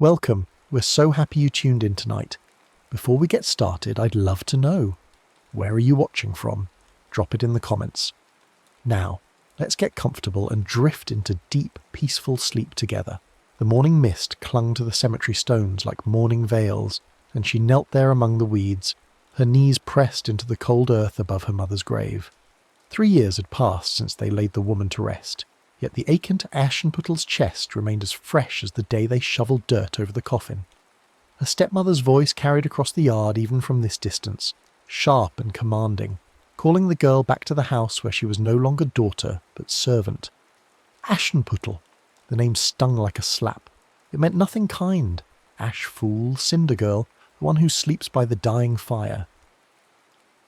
Welcome, we're so happy you tuned in tonight. Before we get started, I'd love to know, where are you watching from? Drop it in the comments. Now, let's get comfortable and drift into deep, peaceful sleep together. The morning mist clung to the cemetery stones like morning veils, and she knelt there among the weeds, her knees pressed into the cold earth above her mother's grave. 3 years had passed since they laid the woman to rest, yet the ache into Aschenputtel's chest remained as fresh as the day they shoveled dirt over the coffin. Her stepmother's voice carried across the yard even from this distance, sharp and commanding, calling the girl back to the house where she was no longer daughter, but servant. Aschenputtel! The name stung like a slap. It meant nothing kind. Ash fool, cinder girl, the one who sleeps by the dying fire.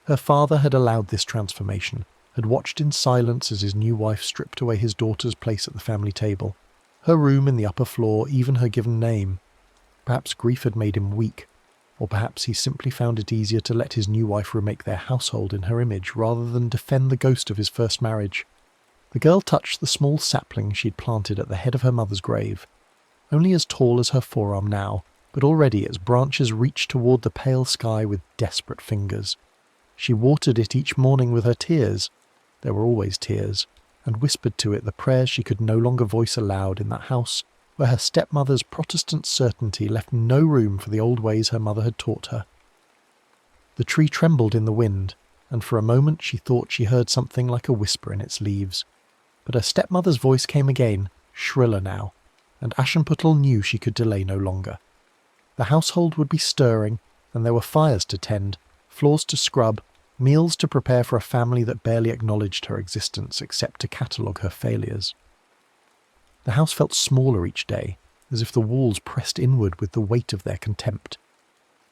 Her father had allowed this transformation, had watched in silence as his new wife stripped away his daughter's place at the family table, her room in the upper floor, even her given name. Perhaps grief had made him weak, or perhaps he simply found it easier to let his new wife remake their household in her image rather than defend the ghost of his first marriage. The girl touched the small sapling she'd planted at the head of her mother's grave, only as tall as her forearm now, but already its branches reached toward the pale sky with desperate fingers. She watered it each morning with her tears. There were always tears, and whispered to it the prayers she could no longer voice aloud in that house where her stepmother's Protestant certainty left no room for the old ways her mother had taught her. The tree trembled in the wind, and for a moment she thought she heard something like a whisper in its leaves. But her stepmother's voice came again, shriller now, and Aschenputtel knew she could delay no longer. The household would be stirring, and there were fires to tend, floors to scrub, meals to prepare for a family that barely acknowledged her existence except to catalogue her failures. The house felt smaller each day, as if the walls pressed inward with the weight of their contempt.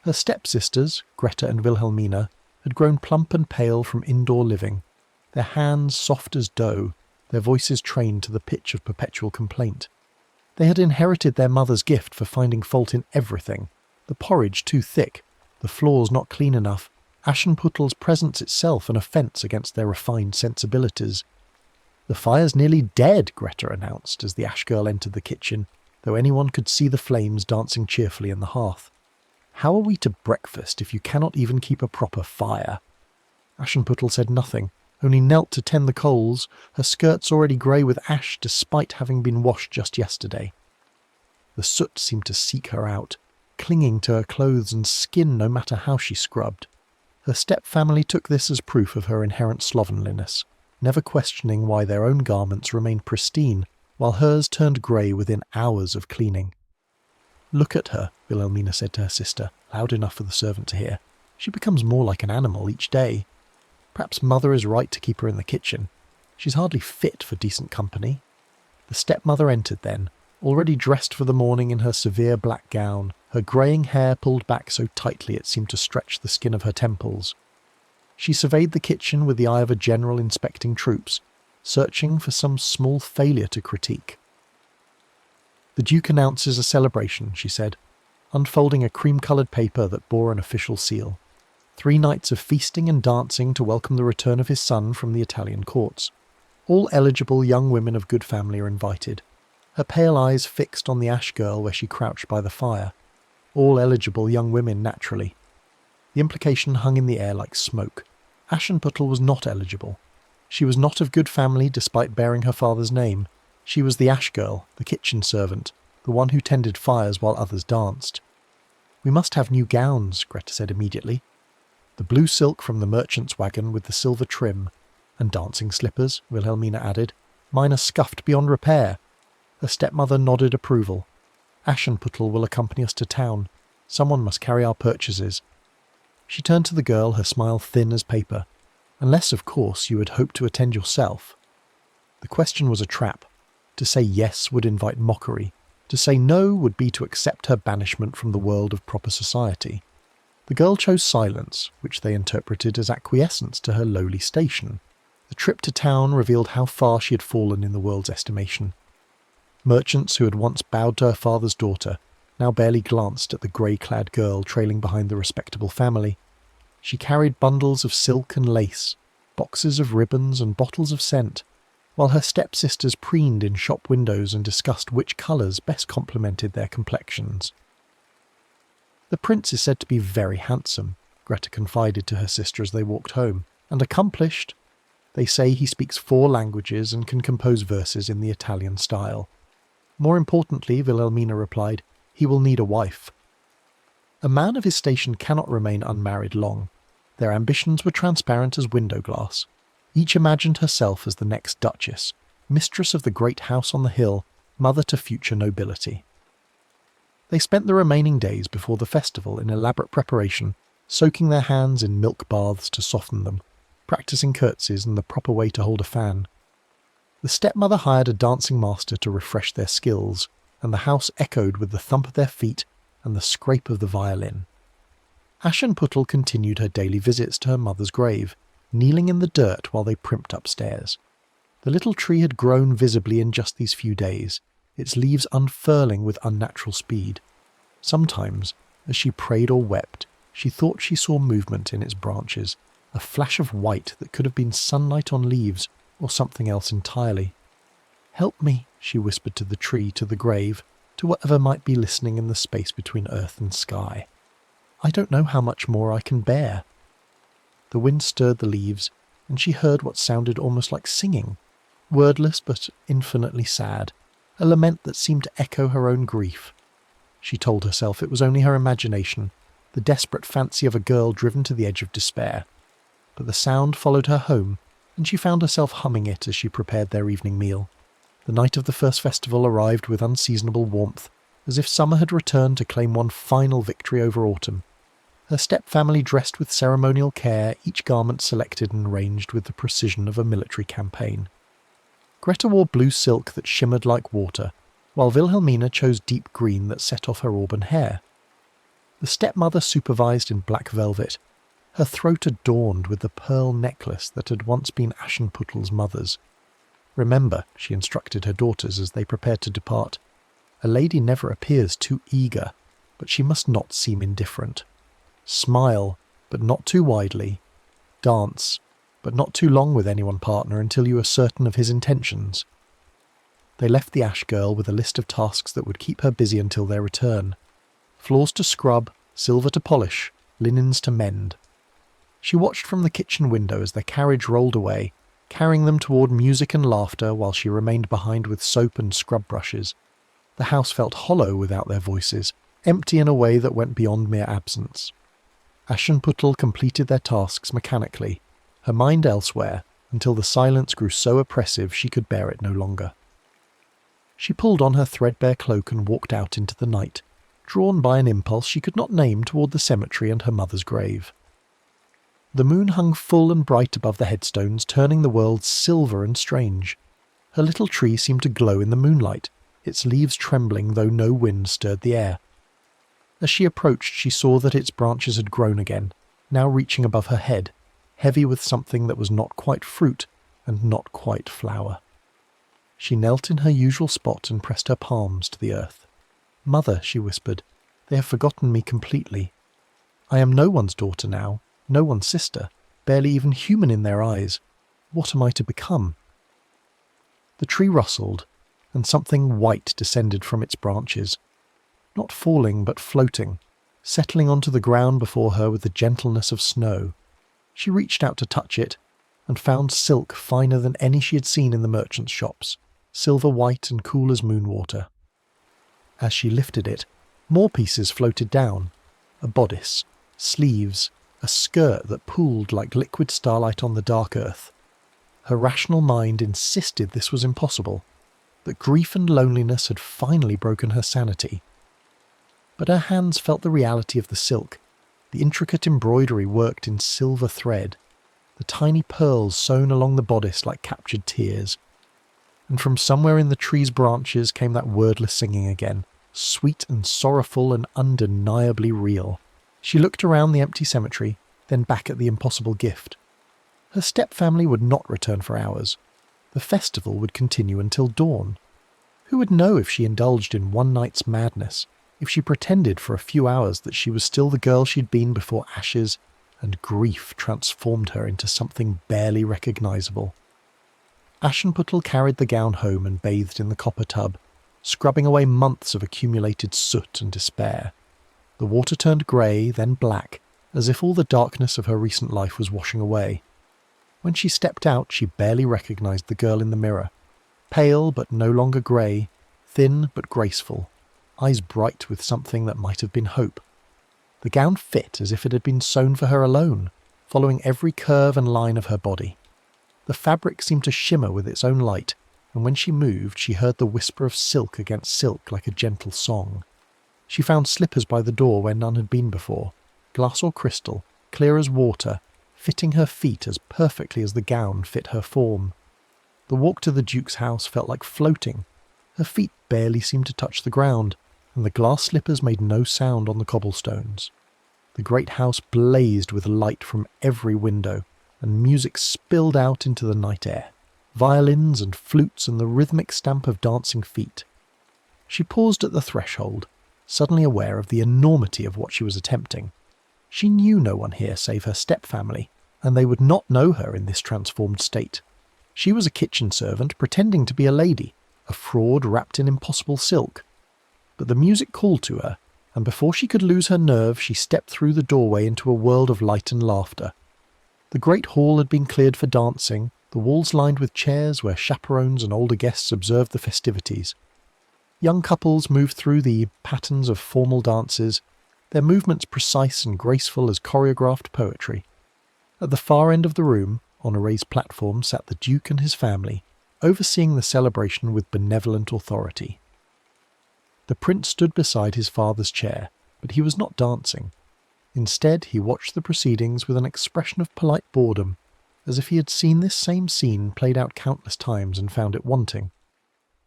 Her stepsisters, Greta and Wilhelmina, had grown plump and pale from indoor living, their hands soft as dough, their voices trained to the pitch of perpetual complaint. They had inherited their mother's gift for finding fault in everything, the porridge too thick, the floors not clean enough, Aschenputtel's presence itself an offence against their refined sensibilities. "The fire's nearly dead," Greta announced as the Ash girl entered the kitchen, though anyone could see the flames dancing cheerfully in the hearth. "How are we to breakfast if you cannot even keep a proper fire?" Aschenputtel said nothing, only knelt to tend the coals, her skirts already grey with ash despite having been washed just yesterday. The soot seemed to seek her out, clinging to her clothes and skin no matter how she scrubbed. Her step-family took this as proof of her inherent slovenliness, never questioning why their own garments remained pristine, while hers turned grey within hours of cleaning. "Look at her," Wilhelmina said to her sister, loud enough for the servant to hear. "She becomes more like an animal each day. Perhaps Mother is right to keep her in the kitchen. She's hardly fit for decent company." The stepmother entered then, already dressed for the morning in her severe black gown, her greying hair pulled back so tightly it seemed to stretch the skin of her temples. She surveyed the kitchen with the eye of a general inspecting troops, searching for some small failure to critique. "The Duke announces a celebration," she said, unfolding a cream-coloured paper that bore an official seal. 3 nights of feasting and dancing to welcome the return of his son from the Italian courts. All eligible young women of good family are invited, her pale eyes fixed on the Ash girl where she crouched by the fire. All eligible young women, naturally. The implication hung in the air like smoke. Aschenputtel was not eligible. She was not of good family despite bearing her father's name. She was the Ash girl, the kitchen servant, the one who tended fires while others danced. "We must have new gowns," Greta said immediately. "The blue silk from the merchant's wagon with the silver trim. And dancing slippers," Wilhelmina added. "Mine are scuffed beyond repair." Her stepmother nodded approval. "Aschenputtel will accompany us to town. Someone must carry our purchases." She turned to the girl, her smile thin as paper. "Unless, of course, you had hoped to attend yourself." The question was a trap. To say yes would invite mockery. To say no would be to accept her banishment from the world of proper society. The girl chose silence, which they interpreted as acquiescence to her lowly station. The trip to town revealed how far she had fallen in the world's estimation. Merchants who had once bowed to her father's daughter now barely glanced at the grey-clad girl trailing behind the respectable family. She carried bundles of silk and lace, boxes of ribbons and bottles of scent. while her stepsisters preened in shop windows and discussed which colours best complemented their complexions. The prince is said to be very handsome, Greta confided to her sister as they walked home, and accomplished. They say he speaks 4 languages and can compose verses in the Italian style. More importantly, Wilhelmina replied, he will need a wife. A man of his station cannot remain unmarried long. Their ambitions were transparent as window glass. Each imagined herself as the next duchess, mistress of the great house on the hill, mother to future nobility. They spent the remaining days before the festival in elaborate preparation, soaking their hands in milk baths to soften them, practicing curtsies and the proper way to hold a fan. The stepmother hired a dancing master to refresh their skills, and the house echoed with the thump of their feet and the scrape of the violin. Aschenputtel continued her daily visits to her mother's grave, kneeling in the dirt while they primped upstairs. The little tree had grown visibly in just these few days, its leaves unfurling with unnatural speed. Sometimes, as she prayed or wept, she thought she saw movement in its branches, a flash of white that could have been sunlight on leaves or something else entirely. "Help me," she whispered to the tree, to the grave, to whatever might be listening in the space between earth and sky. "I don't know how much more I can bear." The wind stirred the leaves, and she heard what sounded almost like singing, wordless but infinitely sad, a lament that seemed to echo her own grief. She told herself it was only her imagination, the desperate fancy of a girl driven to the edge of despair. But the sound followed her home, and she found herself humming it as she prepared their evening meal. The night of the first festival arrived with unseasonable warmth, as if summer had returned to claim one final victory over autumn. Her step-family dressed with ceremonial care, each garment selected and arranged with the precision of a military campaign. Greta wore blue silk that shimmered like water, while Wilhelmina chose deep green that set off her auburn hair. The stepmother supervised in black velvet, her throat adorned with the pearl necklace that had once been Aschenputtel's mother's. "Remember," she instructed her daughters as they prepared to depart, "a lady never appears too eager, but she must not seem indifferent. Smile, but not too widely. Dance, but not too long with any one partner until you are certain of his intentions." They left the Ash Girl with a list of tasks that would keep her busy until their return. Floors to scrub, silver to polish, linens to mend. She watched from the kitchen window as their carriage rolled away, carrying them toward music and laughter while she remained behind with soap and scrub brushes. The house felt hollow without their voices, empty in a way that went beyond mere absence. Aschenputtel completed their tasks mechanically, her mind elsewhere, until the silence grew so oppressive she could bear it no longer. She pulled on her threadbare cloak and walked out into the night, drawn by an impulse she could not name toward the cemetery and her mother's grave. The moon hung full and bright above the headstones, turning the world silver and strange. Her little tree seemed to glow in the moonlight, its leaves trembling though no wind stirred the air. As she approached, she saw that its branches had grown again, now reaching above her head, heavy with something that was not quite fruit and not quite flower. She knelt in her usual spot and pressed her palms to the earth. "Mother," she whispered, "they have forgotten me completely. I am no one's daughter now, no one's sister, barely even human in their eyes. What am I to become?" The tree rustled, and something white descended from its branches, not falling but floating, settling onto the ground before her with the gentleness of snow. She reached out to touch it, and found silk finer than any she had seen in the merchants' shops, silver white and cool as moon water. As she lifted it, more pieces floated down, a bodice, sleeves, a skirt that pooled like liquid starlight on the dark earth. Her rational mind insisted this was impossible, that grief and loneliness had finally broken her sanity. But her hands felt the reality of the silk, the intricate embroidery worked in silver thread, the tiny pearls sewn along the bodice like captured tears. And from somewhere in the tree's branches came that wordless singing again, sweet and sorrowful and undeniably real. She looked around the empty cemetery, then back at the impossible gift. Her step-family would not return for hours. The festival would continue until dawn. Who would know if she indulged in one night's madness, if she pretended for a few hours that she was still the girl she'd been before ashes and grief transformed her into something barely recognizable? Aschenputtel carried the gown home and bathed in the copper tub, scrubbing away months of accumulated soot and despair. The water turned grey, then black, as if all the darkness of her recent life was washing away. When she stepped out, she barely recognised the girl in the mirror. Pale but no longer grey, thin but graceful, eyes bright with something that might have been hope. The gown fit as if it had been sewn for her alone, following every curve and line of her body. The fabric seemed to shimmer with its own light, and when she moved, she heard the whisper of silk against silk like a gentle song. She found slippers by the door where none had been before, glass or crystal, clear as water, fitting her feet as perfectly as the gown fit her form. The walk to the Duke's house felt like floating. Her feet barely seemed to touch the ground, and the glass slippers made no sound on the cobblestones. The great house blazed with light from every window, and music spilled out into the night air. Violins and flutes and the rhythmic stamp of dancing feet. She paused at the threshold, suddenly aware of the enormity of what she was attempting. She knew no one here save her stepfamily, and they would not know her in this transformed state. She was a kitchen servant pretending to be a lady, a fraud wrapped in impossible silk. But the music called to her, and before she could lose her nerve, she stepped through the doorway into a world of light and laughter. The great hall had been cleared for dancing, the walls lined with chairs where chaperones and older guests observed the festivities. Young couples moved through the patterns of formal dances, their movements precise and graceful as choreographed poetry. At the far end of the room, on a raised platform, sat the Duke and his family, overseeing the celebration with benevolent authority. The prince stood beside his father's chair, but he was not dancing. Instead, he watched the proceedings with an expression of polite boredom, as if he had seen this same scene played out countless times and found it wanting.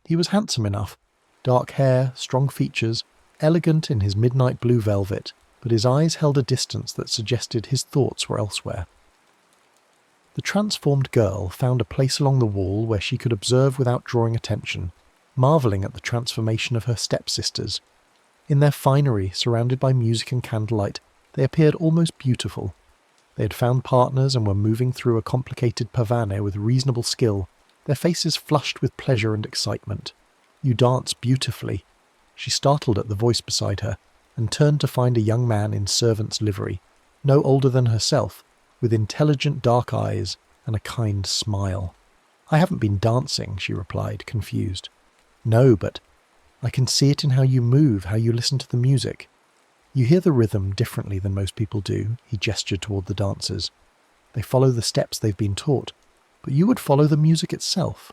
He was handsome enough, dark hair, strong features, elegant in his midnight blue velvet, but his eyes held a distance that suggested his thoughts were elsewhere. The transformed girl found a place along the wall where she could observe without drawing attention, marvelling at the transformation of her stepsisters. In their finery, surrounded by music and candlelight, they appeared almost beautiful. They had found partners and were moving through a complicated pavane with reasonable skill, their faces flushed with pleasure and excitement. "You dance beautifully." She startled at the voice beside her, and turned to find a young man in servant's livery, no older than herself, with intelligent dark eyes and a kind smile. "I haven't been dancing," she replied, confused. "No, but I can see it in how you move, how you listen to the music. You hear the rhythm differently than most people do," he gestured toward the dancers. "They follow the steps they've been taught, but you would follow the music itself."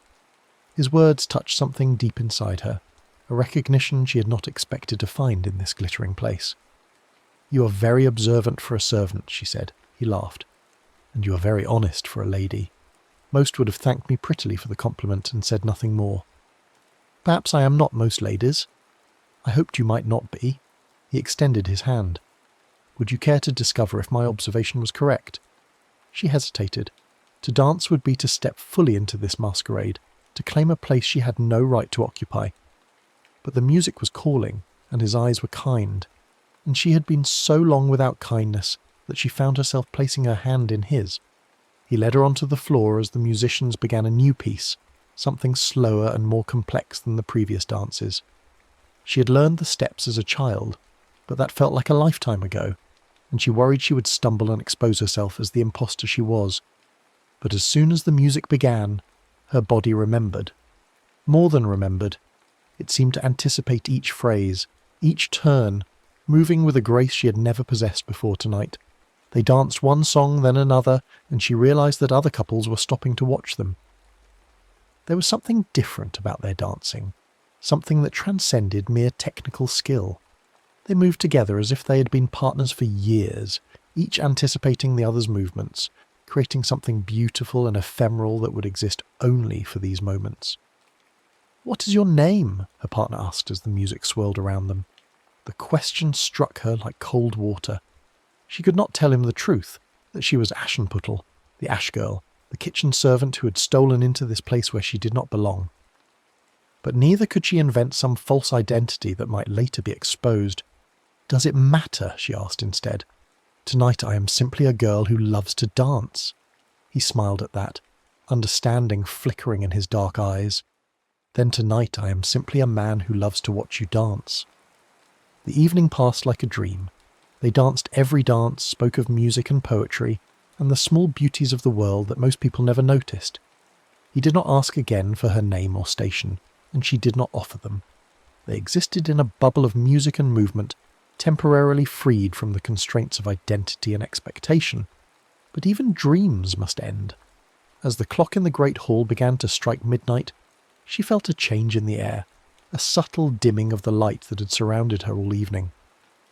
His words touched something deep inside her, a recognition she had not expected to find in this glittering place. "You are very observant for a servant," she said. He laughed. "And you are very honest for a lady. Most would have thanked me prettily for the compliment and said nothing more." "Perhaps I am not most ladies. I hoped you might not be." He extended his hand. "Would you care to discover if my observation was correct?" She hesitated. To dance would be to step fully into this masquerade, to claim a place she had no right to occupy. But the music was calling, and his eyes were kind, and she had been so long without kindness that she found herself placing her hand in his. He led her onto the floor as the musicians began a new piece, something slower and more complex than the previous dances. She had learned the steps as a child, but that felt like a lifetime ago, and she worried she would stumble and expose herself as the imposter she was. But as soon as the music began, her body remembered. More than remembered. It seemed to anticipate each phrase, each turn, moving with a grace she had never possessed before tonight. They danced one song, then another, and she realised that other couples were stopping to watch them. There was something different about their dancing, something that transcended mere technical skill. They moved together as if they had been partners for years, each anticipating the other's movements, creating something beautiful and ephemeral that would exist only for these moments. "What is your name?" her partner asked as the music swirled around them. The question struck her like cold water. She could not tell him the truth, that she was Aschenputtel, the ash girl, the kitchen servant who had stolen into this place where she did not belong. But neither could she invent some false identity that might later be exposed. "Does it matter?" she asked instead. "Tonight I am simply a girl who loves to dance." He smiled at that. understanding flickering in his dark eyes. "Then tonight I am simply a man who loves to watch you dance." The evening passed like a dream. They danced every dance, spoke of music and poetry, and the small beauties of the world that most people never noticed. He did not ask again for her name or station, and she did not offer them. They existed in a bubble of music and movement, temporarily freed from the constraints of identity and expectation. But even dreams must end. As the clock in the great hall began to strike midnight, she felt a change in the air, a subtle dimming of the light that had surrounded her all evening.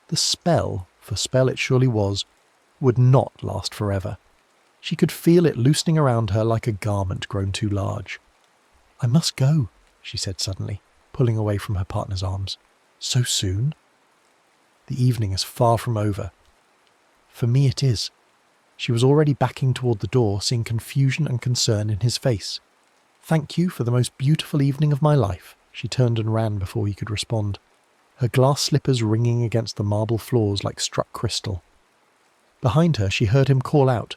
The spell, for spell it surely was, would not last forever. She could feel it loosening around her like a garment grown too large. "I must go," she said suddenly, pulling away from her partner's arms. "So soon?" "The evening is far from over." "For me it is." She was already backing toward the door, seeing confusion and concern in his face. "Thank you for the most beautiful evening of my life." She turned and ran before he could respond, her glass slippers ringing against the marble floors like struck crystal. Behind her she heard him call out,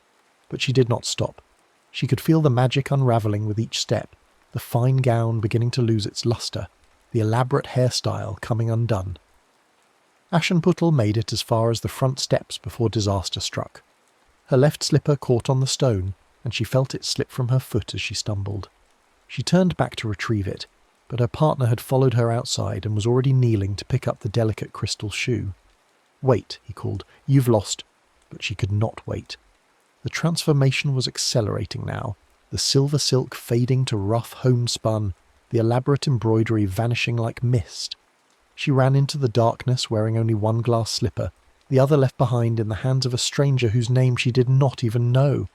but she did not stop. She could feel the magic unravelling with each step, the fine gown beginning to lose its lustre, the elaborate hairstyle coming undone. Aschenputtel made it as far as the front steps before disaster struck. Her left slipper caught on the stone, and she felt it slip from her foot as she stumbled. She turned back to retrieve it, but her partner had followed her outside and was already kneeling to pick up the delicate crystal shoe. "Wait," he called. "You've lost." But she could not wait. The transformation was accelerating now, the silver silk fading to rough homespun, the elaborate embroidery vanishing like mist. She ran into the darkness wearing only one glass slipper, the other left behind in the hands of a stranger whose name she did not even know.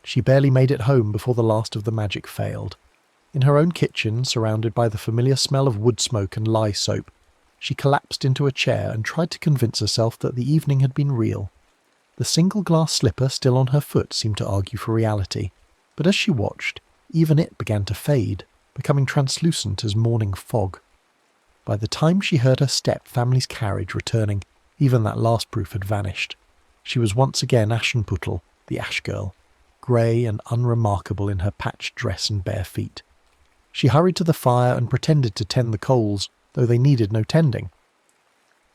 She barely made it home before the last of the magic failed. In her own kitchen, surrounded by the familiar smell of wood smoke and lye soap, she collapsed into a chair and tried to convince herself that the evening had been real. The single glass slipper still on her foot seemed to argue for reality, but as she watched, even it began to fade, becoming translucent as morning fog. By the time she heard her step-family's carriage returning, even that last proof had vanished. She was once again Aschenputtel, the ash girl, grey and unremarkable in her patched dress and bare feet. She hurried to the fire and pretended to tend the coals, though they needed no tending.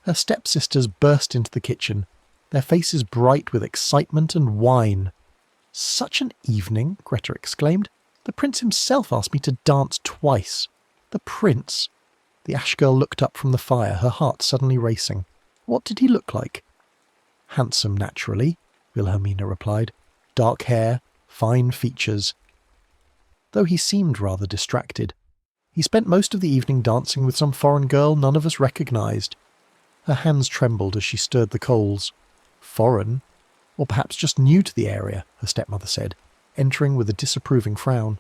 Her stepsisters burst into the kitchen, their faces bright with excitement and wine. "Such an evening!" Greta exclaimed. "The prince himself asked me to dance twice." "The prince?" The ash girl looked up from the fire, her heart suddenly racing. "What did he look like?" "Handsome, naturally," Wilhelmina replied. "Dark hair, fine features." Though he seemed rather distracted. He spent most of the evening dancing with some foreign girl none of us recognised. Her hands trembled as she stirred the coals. "Foreign? Or perhaps just new to the area," her stepmother said, entering with a disapproving frown.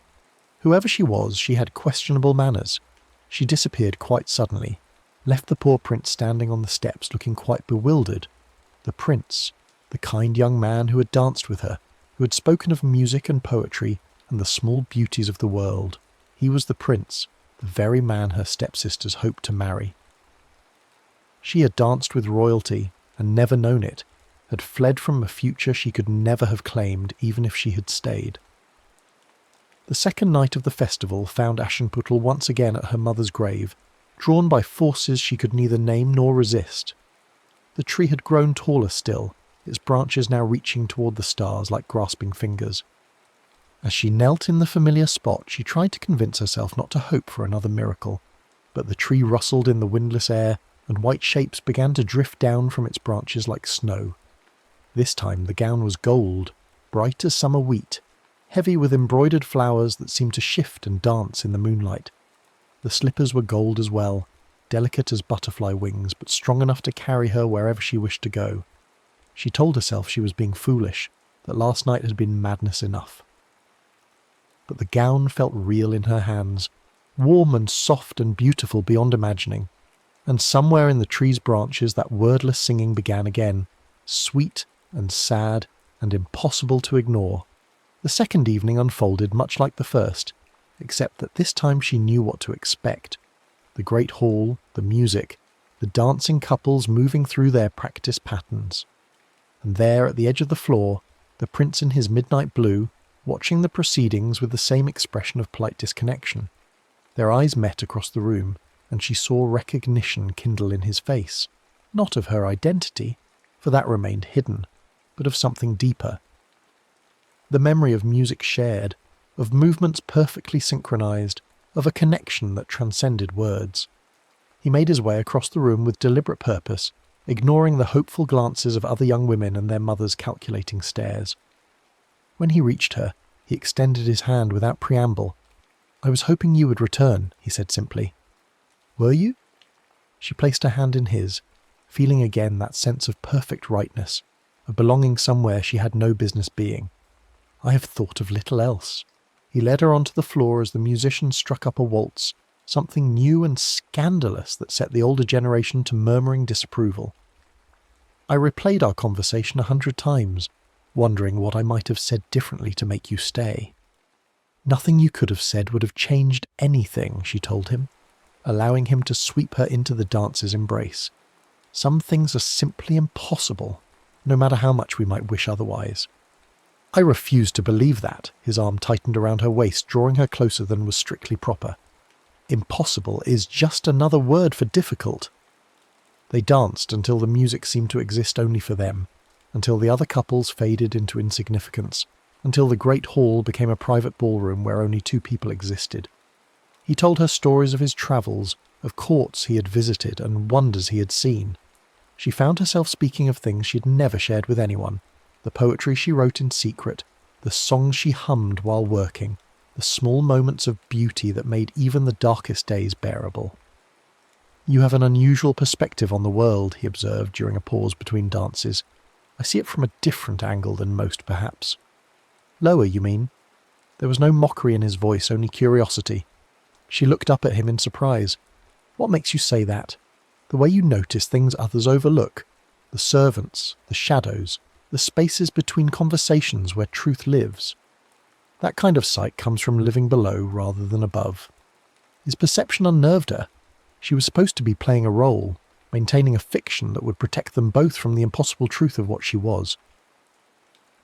Whoever she was, she had questionable manners. She disappeared quite suddenly, left the poor prince standing on the steps looking quite bewildered. The prince, the kind young man who had danced with her, who had spoken of music and poetry and the small beauties of the world. He was the prince, the very man her stepsisters hoped to marry. She had danced with royalty and never known it, had fled from a future she could never have claimed even if she had stayed. The second night of the festival found Aschenputtel once again at her mother's grave, drawn by forces she could neither name nor resist. The tree had grown taller still, its branches now reaching toward the stars like grasping fingers. As she knelt in the familiar spot, she tried to convince herself not to hope for another miracle, but the tree rustled in the windless air, and white shapes began to drift down from its branches like snow. This time the gown was gold, bright as summer wheat, heavy with embroidered flowers that seemed to shift and dance in the moonlight. The slippers were gold as well, delicate as butterfly wings, but strong enough to carry her wherever she wished to go. She told herself she was being foolish, that last night had been madness enough. But the gown felt real in her hands, warm and soft and beautiful beyond imagining. And somewhere in the tree's branches that wordless singing began again, sweet and sad and impossible to ignore. The second evening unfolded much like the first, except that this time she knew what to expect. The great hall, the music, the dancing couples moving through their practice patterns. And there, at the edge of the floor, the prince in his midnight blue, watching the proceedings with the same expression of polite disconnection. Their eyes met across the room, and she saw recognition kindle in his face, not of her identity, for that remained hidden, but of something deeper. The memory of music shared, of movements perfectly synchronized, of a connection that transcended words. He made his way across the room with deliberate purpose, ignoring the hopeful glances of other young women and their mothers' calculating stares. When he reached her, he extended his hand without preamble. "I was hoping you would return," he said simply. "Were you?" She placed her hand in his, feeling again that sense of perfect rightness, of belonging somewhere she had no business being. "I have thought of little else." He led her onto the floor as the musicians struck up a waltz, something new and scandalous that set the older generation to murmuring disapproval. I replayed our conversation 100 times, wondering what I might have said differently to make you stay. "Nothing you could have said would have changed anything," she told him, allowing him to sweep her into the dance's embrace. "Some things are simply impossible, no matter how much we might wish otherwise." I refused to believe that. His arm tightened around her waist, drawing her closer than was strictly proper. "Impossible is just another word for difficult." They danced until the music seemed to exist only for them, until the other couples faded into insignificance, until the great hall became a private ballroom where only 2 people existed. He told her stories of his travels, of courts he had visited and wonders he had seen. She found herself speaking of things she had never shared with anyone, the poetry she wrote in secret, the songs she hummed while working, the small moments of beauty that made even the darkest days bearable. "You have an unusual perspective on the world," he observed during a pause between dances. "I see it from a different angle than most, perhaps." "Lower, you mean?" There was no mockery in his voice, only curiosity. She looked up at him in surprise. "What makes you say that? The way you notice things others overlook? The servants, the shadows, the spaces between conversations where truth lives. That kind of sight comes from living below rather than above." His perception unnerved her. She was supposed to be playing a role, maintaining a fiction that would protect them both from the impossible truth of what she was.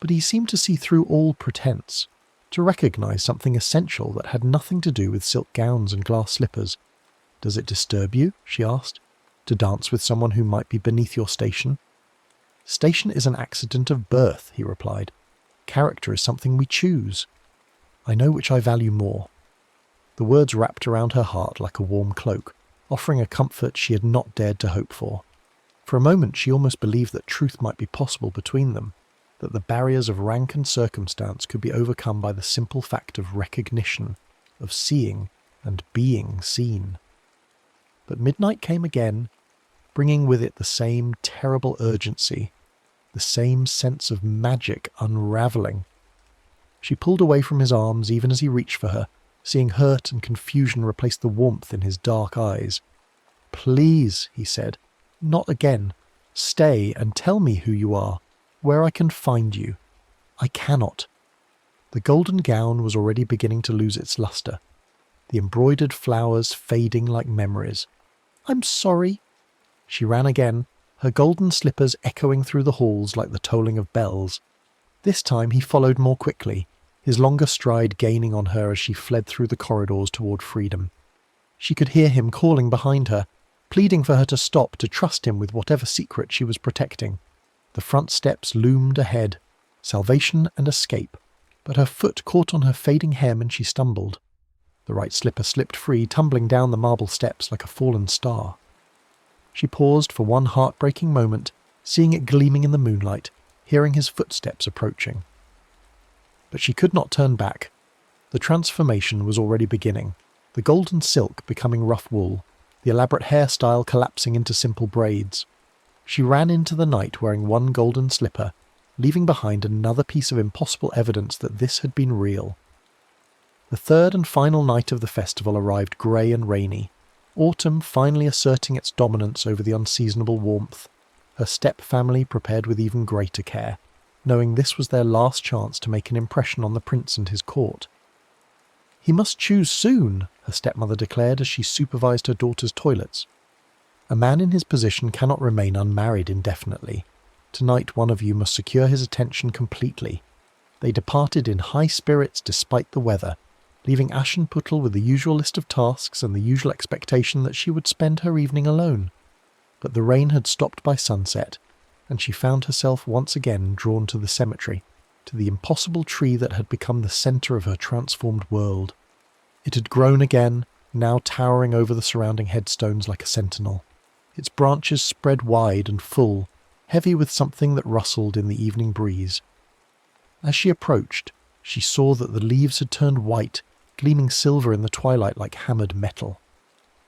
But he seemed to see through all pretense, to recognize something essential that had nothing to do with silk gowns and glass slippers. "Does it disturb you?" she asked. "To dance with someone who might be beneath your station?" "Station is an accident of birth," he replied. "Character is something we choose. I know which I value more." The words wrapped around her heart like a warm cloak, offering a comfort she had not dared to hope for. For a moment she almost believed that truth might be possible between them, that the barriers of rank and circumstance could be overcome by the simple fact of recognition, of seeing and being seen. But midnight came again, bringing with it the same terrible urgency, the same sense of magic unravelling. She pulled away from his arms even as he reached for her, seeing hurt and confusion replace the warmth in his dark eyes. "Please," he said, "not again. Stay and tell me who you are, where I can find you. I cannot." The golden gown was already beginning to lose its lustre, the embroidered flowers fading like memories. "I'm sorry." She ran again, her golden slippers echoing through the halls like the tolling of bells. This time he followed more quickly, his longer stride gaining on her as she fled through the corridors toward freedom. She could hear him calling behind her, pleading for her to stop, to trust him with whatever secret she was protecting. The front steps loomed ahead, salvation and escape, but her foot caught on her fading hem and she stumbled. The right slipper slipped free, tumbling down the marble steps like a fallen star. She paused for one heartbreaking moment, seeing it gleaming in the moonlight, hearing his footsteps approaching. But she could not turn back. The transformation was already beginning, the golden silk becoming rough wool, the elaborate hairstyle collapsing into simple braids. She ran into the night wearing one golden slipper, leaving behind another piece of impossible evidence that this had been real. The third and final night of the festival arrived grey and rainy, autumn finally asserting its dominance over the unseasonable warmth, her step-family prepared with even greater care, knowing this was their last chance to make an impression on the prince and his court. "He must choose soon," her stepmother declared as she supervised her daughter's toilets. "A man in his position cannot remain unmarried indefinitely. Tonight one of you must secure his attention completely." They departed in high spirits despite the weather, leaving Aschenputtel with the usual list of tasks and the usual expectation that she would spend her evening alone. But the rain had stopped by sunset, and she found herself once again drawn to the cemetery, to the impossible tree that had become the centre of her transformed world. It had grown again, now towering over the surrounding headstones like a sentinel. Its branches spread wide and full, heavy with something that rustled in the evening breeze. As she approached, she saw that the leaves had turned white, gleaming silver in the twilight like hammered metal.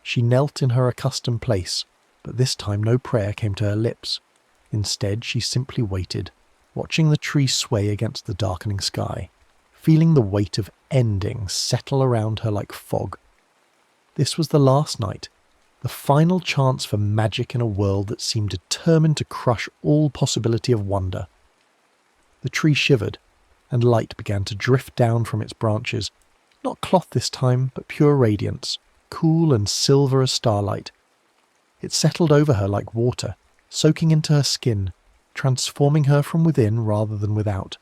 She knelt in her accustomed place, but this time no prayer came to her lips. Instead, she simply waited, watching the tree sway against the darkening sky, feeling the weight of ending settle around her like fog. This was the last night, the final chance for magic in a world that seemed determined to crush all possibility of wonder. The tree shivered, and light began to drift down from its branches, not cloth this time, but pure radiance, cool and silver as starlight. It settled over her like water, soaking into her skin, transforming her from within rather than without.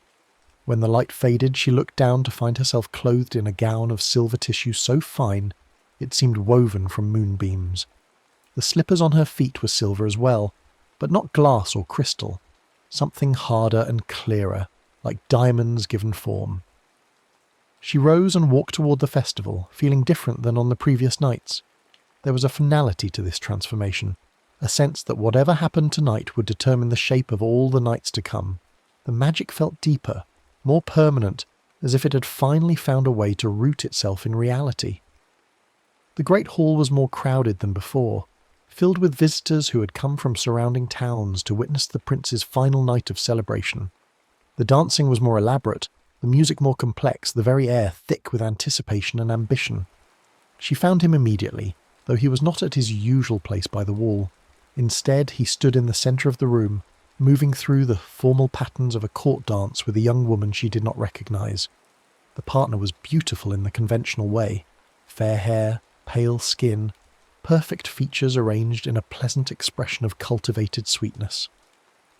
When the light faded, she looked down to find herself clothed in a gown of silver tissue so fine it seemed woven from moonbeams. The slippers on her feet were silver as well, but not glass or crystal, something harder and clearer, like diamonds given form. She rose and walked toward the festival, feeling different than on the previous nights. There was a finality to this transformation, a sense that whatever happened tonight would determine the shape of all the nights to come. The magic felt deeper, more permanent, as if it had finally found a way to root itself in reality. The great hall was more crowded than before, filled with visitors who had come from surrounding towns to witness the prince's final night of celebration. The dancing was more elaborate, the music more complex, the very air thick with anticipation and ambition. She found him immediately, though he was not at his usual place by the wall. Instead, he stood in the centre of the room, moving through the formal patterns of a court dance with a young woman she did not recognise. The partner was beautiful in the conventional way. Fair hair, pale skin, perfect features arranged in a pleasant expression of cultivated sweetness.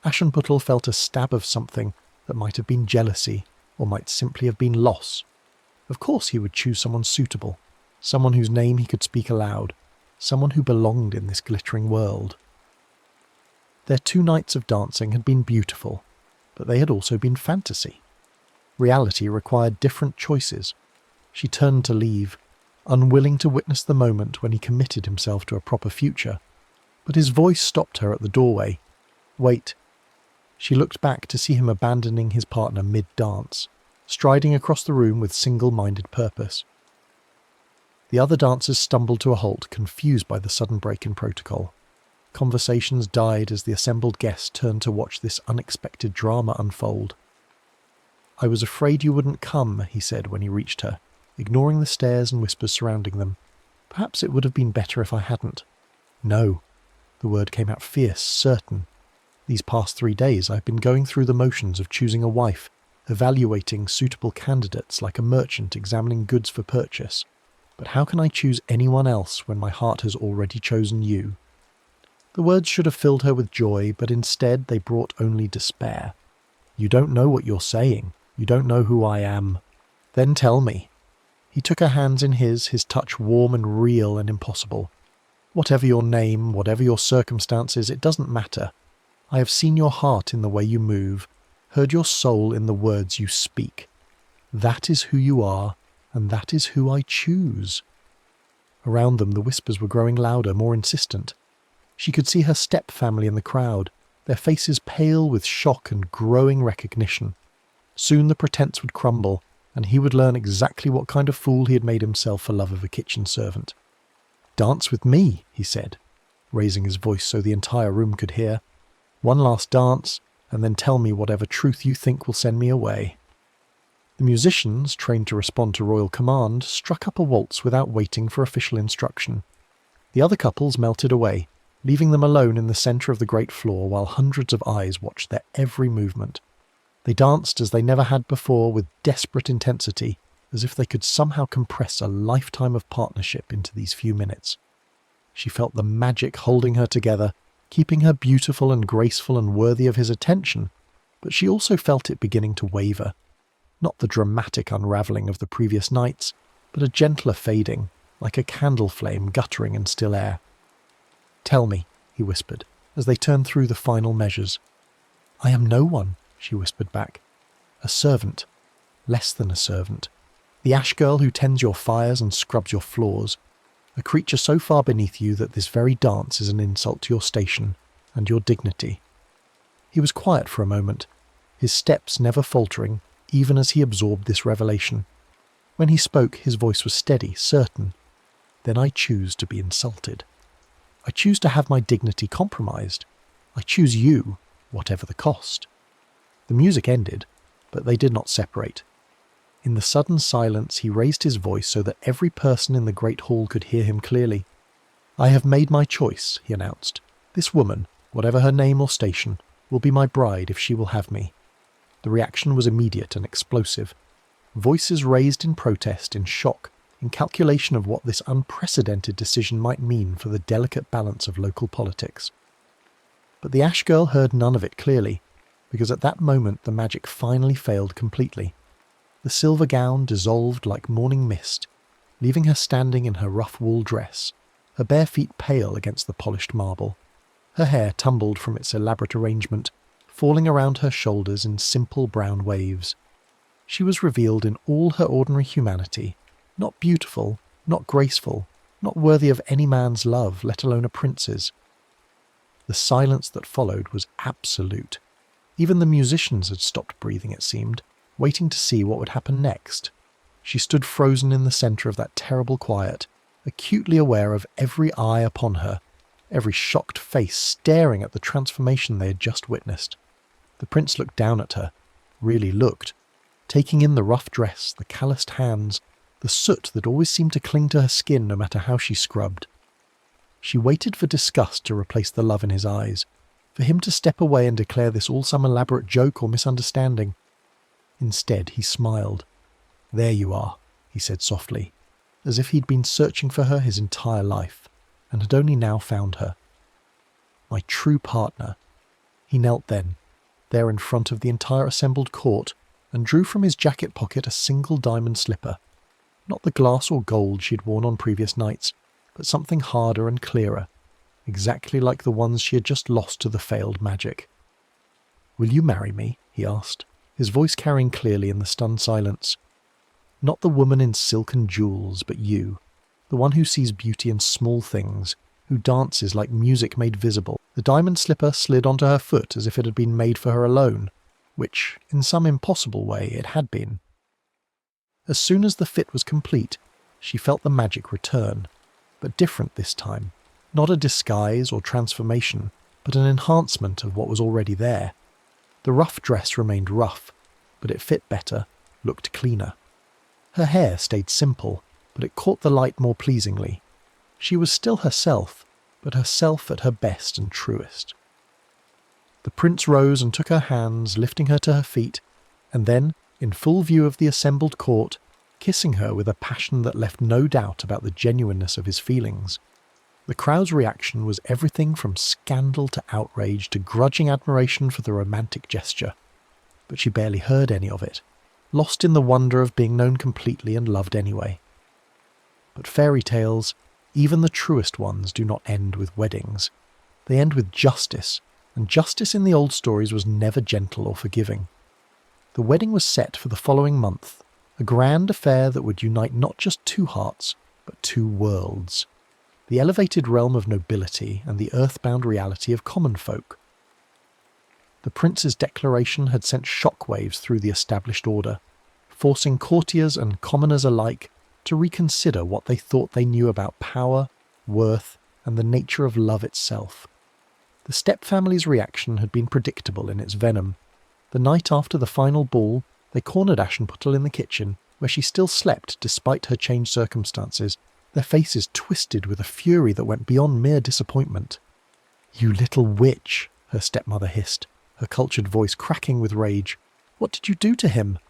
Aschenputtel felt a stab of something that might have been jealousy, or might simply have been loss. Of course he would choose someone suitable, someone whose name he could speak aloud, someone who belonged in this glittering world. Their 2 nights of dancing had been beautiful, but they had also been fantasy. Reality required different choices. She turned to leave, unwilling to witness the moment when he committed himself to a proper future, but his voice stopped her at the doorway. Wait. She looked back to see him abandoning his partner mid-dance, striding across the room with single-minded purpose. The other dancers stumbled to a halt, confused by the sudden break in protocol. Conversations died as the assembled guests turned to watch this unexpected drama unfold. "I was afraid you wouldn't come," he said when he reached her, ignoring the stares and whispers surrounding them. "Perhaps it would have been better if I hadn't." "No." The word came out fierce, certain. "These past 3 days I've been going through the motions of choosing a wife, evaluating suitable candidates like a merchant examining goods for purchase. But how can I choose anyone else when my heart has already chosen you?" The words should have filled her with joy, but instead they brought only despair. "You don't know what you're saying. You don't know who I am." "Then tell me." He took her hands in his touch warm and real and impossible. "Whatever your name, whatever your circumstances, it doesn't matter. I have seen your heart in the way you move, heard your soul in the words you speak. That is who you are, and that is who I choose." Around them the whispers were growing louder, more insistent. She could see her step-family in the crowd, their faces pale with shock and growing recognition. Soon the pretense would crumble, and he would learn exactly what kind of fool he had made himself for love of a kitchen servant. "Dance with me," he said, raising his voice so the entire room could hear. "One last dance, and then tell me whatever truth you think will send me away." The musicians, trained to respond to royal command, struck up a waltz without waiting for official instruction. The other couples melted away, leaving them alone in the centre of the great floor while hundreds of eyes watched their every movement. They danced as they never had before, with desperate intensity, as if they could somehow compress a lifetime of partnership into these few minutes. She felt the magic holding her together, keeping her beautiful and graceful and worthy of his attention, but she also felt it beginning to waver. Not the dramatic unravelling of the previous nights, but a gentler fading, like a candle flame guttering in still air. "Tell me," he whispered, as they turned through the final measures. "I am no one," she whispered back. "A servant. Less than a servant. The ash girl who tends your fires and scrubs your floors. A creature so far beneath you that this very dance is an insult to your station and your dignity." He was quiet for a moment, his steps never faltering, even as he absorbed this revelation. When he spoke, his voice was steady, certain. "Then I choose to be insulted. I choose to have my dignity compromised. I choose you, whatever the cost." The music ended, but they did not separate. In the sudden silence, he raised his voice so that every person in the great hall could hear him clearly. "I have made my choice," he announced. "This woman, whatever her name or station, will be my bride if she will have me." The reaction was immediate and explosive. Voices raised in protest, in shock, in calculation of what this unprecedented decision might mean for the delicate balance of local politics. But the Ash Girl heard none of it clearly, because at that moment the magic finally failed completely. The silver gown dissolved like morning mist, leaving her standing in her rough wool dress, her bare feet pale against the polished marble. Her hair tumbled from its elaborate arrangement, falling around her shoulders in simple brown waves. She was revealed in all her ordinary humanity, not beautiful, not graceful, not worthy of any man's love, let alone a prince's. The silence that followed was absolute. Even the musicians had stopped breathing, it seemed, waiting to see what would happen next. She stood frozen in the centre of that terrible quiet, acutely aware of every eye upon her, every shocked face staring at the transformation they had just witnessed. The prince looked down at her, really looked, taking in the rough dress, the calloused hands, the soot that always seemed to cling to her skin no matter how she scrubbed. She waited for disgust to replace the love in his eyes, for him to step away and declare this all some elaborate joke or misunderstanding. Instead, he smiled. "There you are," he said softly, as if he'd been searching for her his entire life, and had only now found her. "My true partner." He knelt then, there in front of the entire assembled court, and drew from his jacket pocket a single diamond slipper. Not the glass or gold she'd worn on previous nights, but something harder and clearer, exactly like the ones she had just lost to the failed magic. "Will you marry me?" he asked, his voice carrying clearly in the stunned silence. "Not the woman in silk and jewels, but you, the one who sees beauty in small things, who dances like music made visible." The diamond slipper slid onto her foot as if it had been made for her alone, which, in some impossible way, it had been. As soon as the fit was complete, she felt the magic return, but different this time. Not a disguise or transformation, but an enhancement of what was already there. The rough dress remained rough, but it fit better, looked cleaner. Her hair stayed simple, but it caught the light more pleasingly. She was still herself, but herself at her best and truest. The prince rose and took her hands, lifting her to her feet, and then, in full view of the assembled court, kissing her with a passion that left no doubt about the genuineness of his feelings. The crowd's reaction was everything from scandal to outrage to grudging admiration for the romantic gesture, but she barely heard any of it, lost in the wonder of being known completely and loved anyway. But fairy tales, even the truest ones, do not end with weddings. They end with justice, and justice in the old stories was never gentle or forgiving. The wedding was set for the following month, a grand affair that would unite not just two hearts, but two worlds. The elevated realm of nobility and the earthbound reality of common folk. The prince's declaration had sent shockwaves through the established order, forcing courtiers and commoners alike to reconsider what they thought they knew about power, worth, and the nature of love itself. The stepfamily's reaction had been predictable in its venom. The night after the final ball, they cornered Aschenputtel in the kitchen, where she still slept despite her changed circumstances, their faces twisted with a fury that went beyond mere disappointment. "You little witch," her stepmother hissed, her cultured voice cracking with rage. "What did you do to him?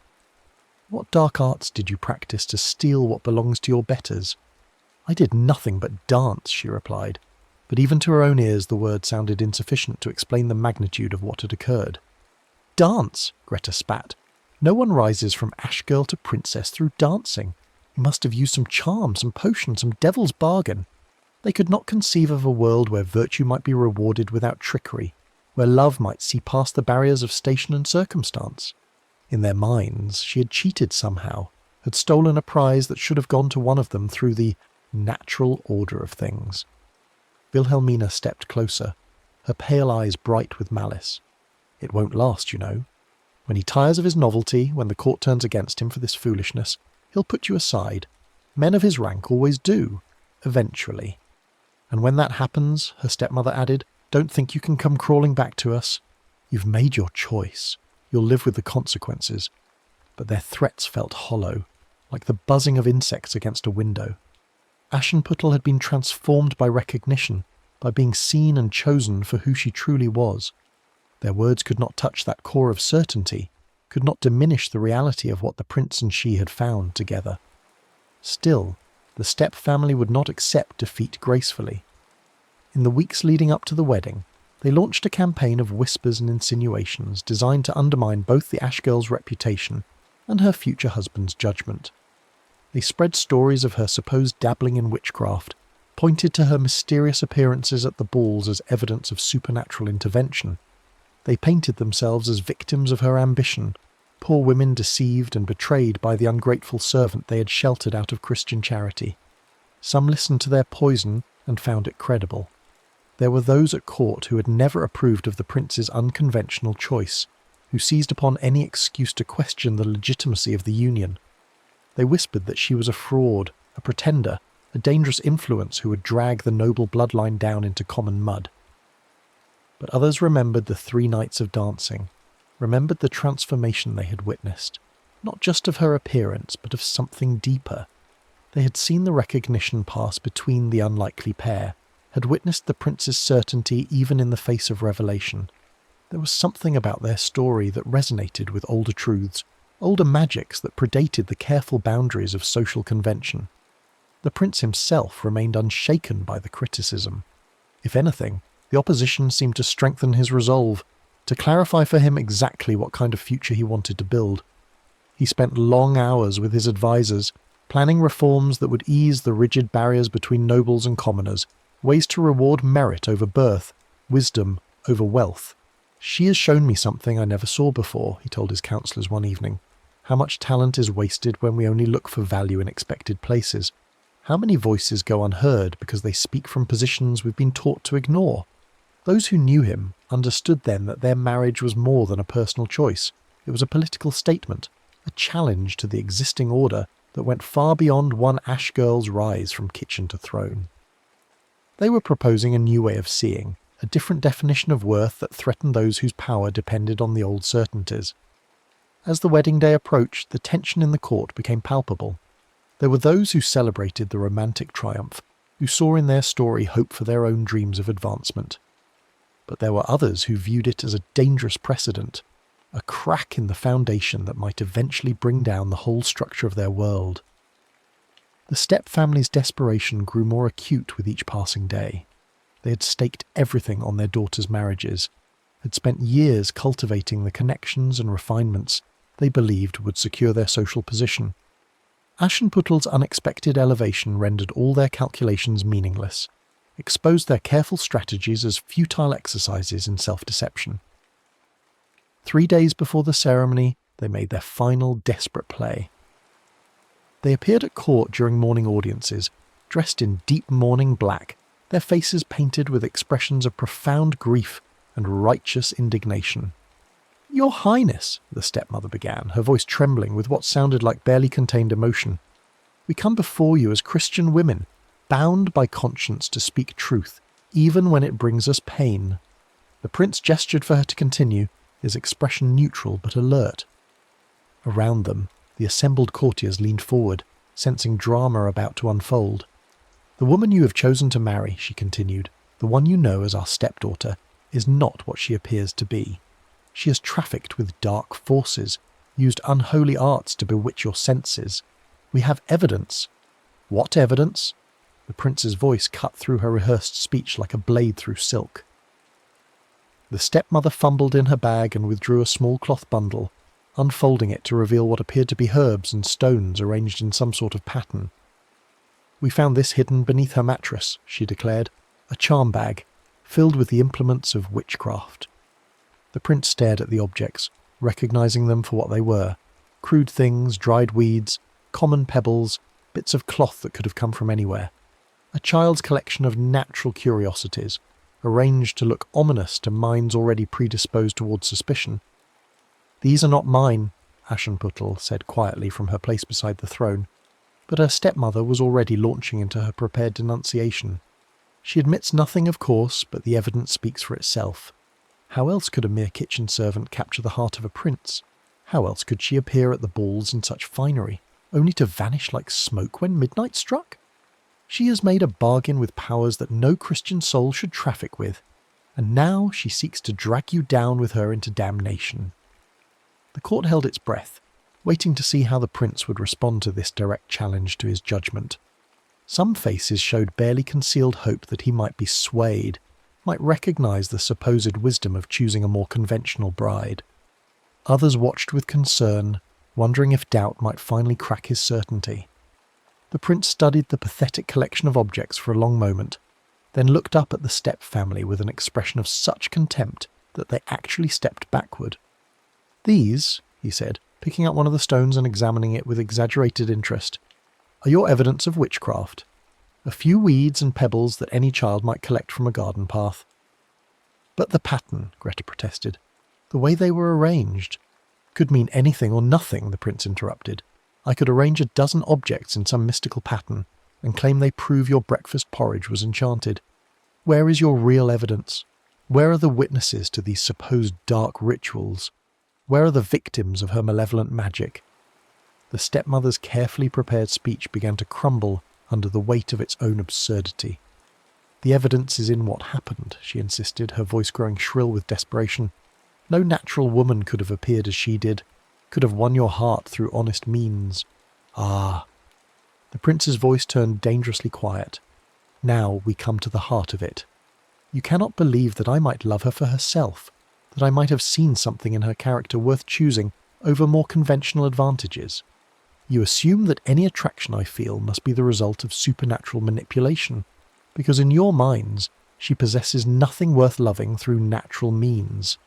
What dark arts did you practice to steal what belongs to your betters?" "I did nothing but dance," she replied, but even to her own ears the word sounded insufficient to explain the magnitude of what had occurred. "Dance?" Greta spat. No one rises from ash girl to princess through dancing. You must have used some charm, some potion, some devil's bargain. They could not conceive of a world where virtue might be rewarded without trickery, where love might see past the barriers of station and circumstance. In their minds, she had cheated somehow, had stolen a prize that should have gone to one of them through the natural order of things. Wilhelmina stepped closer, her pale eyes bright with malice. It won't last, you know. When he tires of his novelty, when the court turns against him for this foolishness, he'll put you aside. Men of his rank always do, eventually. And when that happens, her stepmother added, don't think you can come crawling back to us. You've made your choice. You'll live with the consequences. But their threats felt hollow, like the buzzing of insects against a window. Aschenputtel had been transformed by recognition, by being seen and chosen for who she truly was. Their words could not touch that core of certainty, could not diminish the reality of what the prince and she had found together. Still, the Steppe family would not accept defeat gracefully. In the weeks leading up to the wedding, they launched a campaign of whispers and insinuations designed to undermine both the Ash girl's reputation and her future husband's judgment. They spread stories of her supposed dabbling in witchcraft, pointed to her mysterious appearances at the balls as evidence of supernatural intervention. They painted themselves as victims of her ambition, poor women deceived and betrayed by the ungrateful servant they had sheltered out of Christian charity. Some listened to their poison and found it credible. There were those at court who had never approved of the prince's unconventional choice, who seized upon any excuse to question the legitimacy of the union. They whispered that she was a fraud, a pretender, a dangerous influence who would drag the noble bloodline down into common mud. But others remembered the 3 nights of dancing, remembered the transformation they had witnessed, not just of her appearance, but of something deeper. They had seen the recognition pass between the unlikely pair, had witnessed the prince's certainty even in the face of revelation. There was something about their story that resonated with older truths, older magics that predated the careful boundaries of social convention. The prince himself remained unshaken by the criticism. If anything, the opposition seemed to strengthen his resolve, to clarify for him exactly what kind of future he wanted to build. He spent long hours with his advisors, planning reforms that would ease the rigid barriers between nobles and commoners, ways to reward merit over birth, wisdom over wealth. She has shown me something I never saw before, he told his counsellors one evening. How much talent is wasted when we only look for value in expected places? How many voices go unheard because they speak from positions we've been taught to ignore? Those who knew him understood then that their marriage was more than a personal choice. It was a political statement, a challenge to the existing order that went far beyond one Ash girl's rise from kitchen to throne. They were proposing a new way of seeing, a different definition of worth that threatened those whose power depended on the old certainties. As the wedding day approached, the tension in the court became palpable. There were those who celebrated the romantic triumph, who saw in their story hope for their own dreams of advancement. But there were others who viewed it as a dangerous precedent, a crack in the foundation that might eventually bring down the whole structure of their world. The Steppe family's desperation grew more acute with each passing day. They had staked everything on their daughters' marriages, had spent years cultivating the connections and refinements they believed would secure their social position. Aschenputtel's unexpected elevation rendered all their calculations meaningless, exposed their careful strategies as futile exercises in self-deception. 3 days before the ceremony, they made their final desperate play. They appeared at court during morning audiences, dressed in deep mourning black, their faces painted with expressions of profound grief and righteous indignation. "Your Highness," the stepmother began, her voice trembling with what sounded like barely contained emotion, "we come before you as Christian women, bound by conscience to speak truth, even when it brings us pain." The prince gestured for her to continue, his expression neutral but alert. Around them, the assembled courtiers leaned forward, sensing drama about to unfold. "The woman you have chosen to marry," she continued, "the one you know as our stepdaughter, is not what she appears to be. She has trafficked with dark forces, used unholy arts to bewitch your senses. We have evidence." "What evidence?" The prince's voice cut through her rehearsed speech like a blade through silk. The stepmother fumbled in her bag and withdrew a small cloth bundle. unfolding it to reveal what appeared to be herbs and stones arranged in some sort of pattern. "We found this hidden beneath her mattress," she declared, "a charm bag, filled with the implements of witchcraft." The prince stared at the objects, recognizing them for what they were: crude things, dried weeds, common pebbles, bits of cloth that could have come from anywhere. A child's collection of natural curiosities, arranged to look ominous to minds already predisposed towards suspicion. "These are not mine," Aschenputtel said quietly from her place beside the throne, but her stepmother was already launching into her prepared denunciation. She admits nothing, of course, but the evidence speaks for itself. How else could a mere kitchen servant capture the heart of a prince? How else could she appear at the balls in such finery, only to vanish like smoke when midnight struck? She has made a bargain with powers that no Christian soul should traffic with, and now she seeks to drag you down with her into damnation. The court held its breath, waiting to see how the prince would respond to this direct challenge to his judgment. Some faces showed barely concealed hope that he might be swayed, might recognise the supposed wisdom of choosing a more conventional bride. Others watched with concern, wondering if doubt might finally crack his certainty. The prince studied the pathetic collection of objects for a long moment, then looked up at the Steppe family with an expression of such contempt that they actually stepped backward. "These," he said, picking up one of the stones and examining it with exaggerated interest, "are your evidence of witchcraft. A few weeds and pebbles that any child might collect from a garden path." "But the pattern," Greta protested. "The way they were arranged." "Could mean anything or nothing," the prince interrupted. "I could arrange a dozen objects in some mystical pattern and claim they prove your breakfast porridge was enchanted. Where is your real evidence? Where are the witnesses to these supposed dark rituals? Where are the victims of her malevolent magic?" The stepmother's carefully prepared speech began to crumble under the weight of its own absurdity. "The evidence is in what happened," she insisted, her voice growing shrill with desperation. "No natural woman could have appeared as she did, could have won your heart through honest means. Ah." The prince's voice turned dangerously quiet. "Now we come to the heart of it. You cannot believe that I might love her for herself, that I might have seen something in her character worth choosing over more conventional advantages. You assume that any attraction I feel must be the result of supernatural manipulation, because in your minds she possesses nothing worth loving through natural means."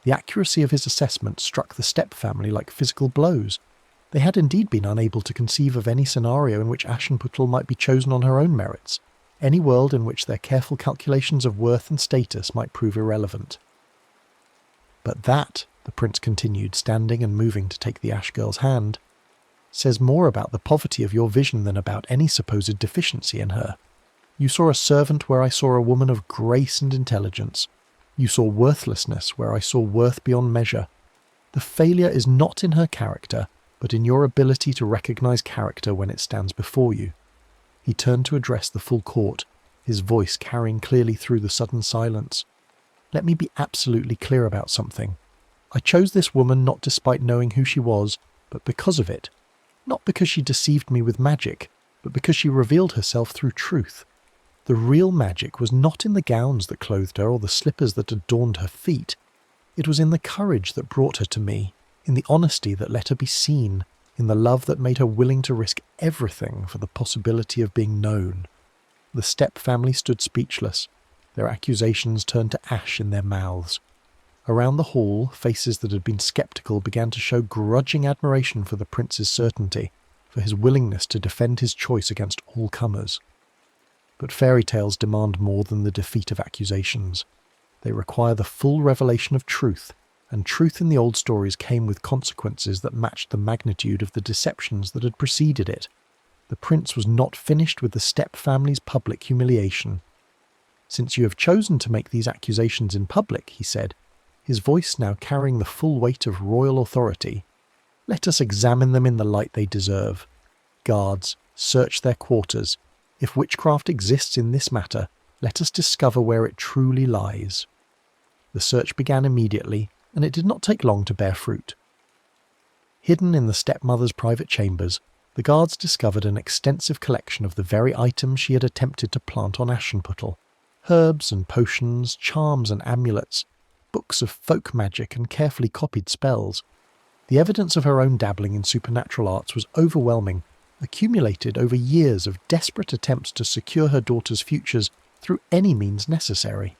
The accuracy of his assessment struck the Steppe family like physical blows. They had indeed been unable to conceive of any scenario in which Aschenputtel might be chosen on her own merits, any world in which their careful calculations of worth and status might prove irrelevant. "But that," the prince continued, standing and moving to take the ash girl's hand, "says more about the poverty of your vision than about any supposed deficiency in her. You saw a servant where I saw a woman of grace and intelligence. You saw worthlessness where I saw worth beyond measure. The failure is not in her character, but in your ability to recognise character when it stands before you." He turned to address the full court, his voice carrying clearly through the sudden silence. "Let me be absolutely clear about something. I chose this woman not despite knowing who she was, but because of it. Not because she deceived me with magic, but because she revealed herself through truth. The real magic was not in the gowns that clothed her or the slippers that adorned her feet. It was in the courage that brought her to me, in the honesty that let her be seen, in the love that made her willing to risk everything for the possibility of being known." The Steppe family stood speechless, their accusations turned to ash in their mouths. Around the hall, faces that had been sceptical began to show grudging admiration for the prince's certainty, for his willingness to defend his choice against all comers. But fairy tales demand more than the defeat of accusations. They require the full revelation of truth, and truth in the old stories came with consequences that matched the magnitude of the deceptions that had preceded it. The prince was not finished with the Steppe family's public humiliation. "Since you have chosen to make these accusations in public," he said, his voice now carrying the full weight of royal authority, "let us examine them in the light they deserve. Guards, search their quarters. If witchcraft exists in this matter, let us discover where it truly lies." The search began immediately, and it did not take long to bear fruit. Hidden in the stepmother's private chambers, the guards discovered an extensive collection of the very items she had attempted to plant on Aschenputtel: herbs and potions, charms and amulets, books of folk magic and carefully copied spells. The evidence of her own dabbling in supernatural arts was overwhelming, accumulated over years of desperate attempts to secure her daughter's futures through any means necessary.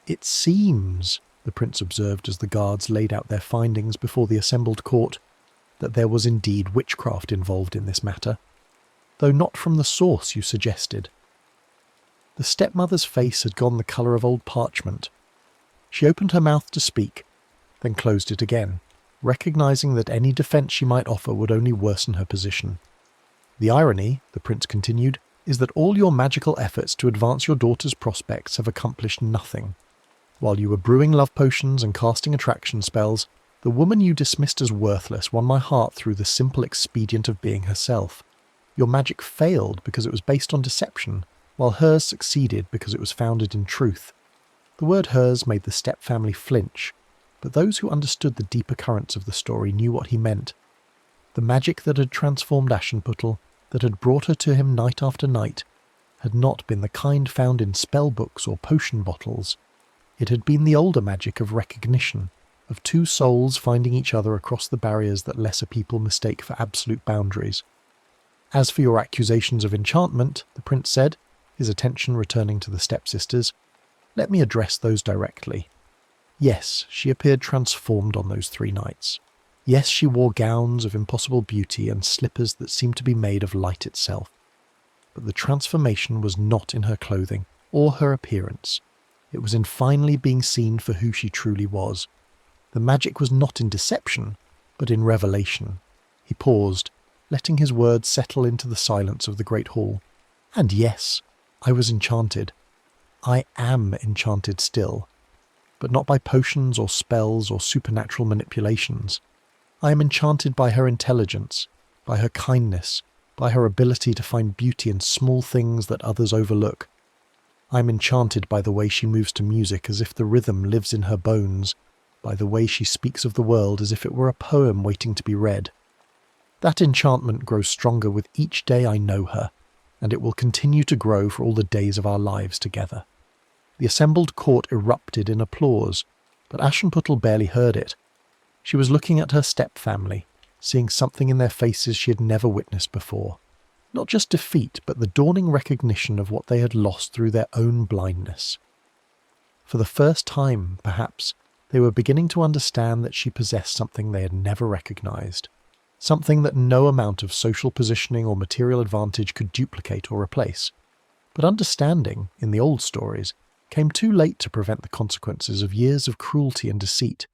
"It seems," the prince observed as the guards laid out their findings before the assembled court, "that there was indeed witchcraft involved in this matter, though not from the source you suggested." The stepmother's face had gone the colour of old parchment. She opened her mouth to speak, then closed it again, recognising that any defence she might offer would only worsen her position. "The irony," the prince continued, "is that all your magical efforts to advance your daughter's prospects have accomplished nothing. While you were brewing love potions and casting attraction spells, the woman you dismissed as worthless won my heart through the simple expedient of being herself. Your magic failed because it was based on deception, while hers succeeded because it was founded in truth." The word hers made the step-family flinch, but those who understood the deeper currents of the story knew what he meant. The magic that had transformed Aschenputtel, that had brought her to him night after night, had not been the kind found in spell books or potion bottles. It had been the older magic of recognition, of two souls finding each other across the barriers that lesser people mistake for absolute boundaries. "As for your accusations of enchantment," the prince said, his attention returning to the stepsisters, "let me address those directly. Yes, she appeared transformed on those 3 nights. Yes, she wore gowns of impossible beauty and slippers that seemed to be made of light itself. But the transformation was not in her clothing or her appearance. It was in finally being seen for who she truly was. The magic was not in deception, but in revelation." He paused, letting his words settle into the silence of the great hall. "And yes, I was enchanted. I am enchanted still, but not by potions or spells or supernatural manipulations. I am enchanted by her intelligence, by her kindness, by her ability to find beauty in small things that others overlook. I am enchanted by the way she moves to music as if the rhythm lives in her bones, by the way she speaks of the world as if it were a poem waiting to be read. That enchantment grows stronger with each day I know her, and it will continue to grow for all the days of our lives together." The assembled court erupted in applause, but Aschenputtel barely heard it. She was looking at her step-family, seeing something in their faces she had never witnessed before. Not just defeat, but the dawning recognition of what they had lost through their own blindness. For the first time, perhaps, they were beginning to understand that she possessed something they had never recognized, something that no amount of social positioning or material advantage could duplicate or replace. But understanding, in the old stories, came too late to prevent the consequences of years of cruelty and deceit.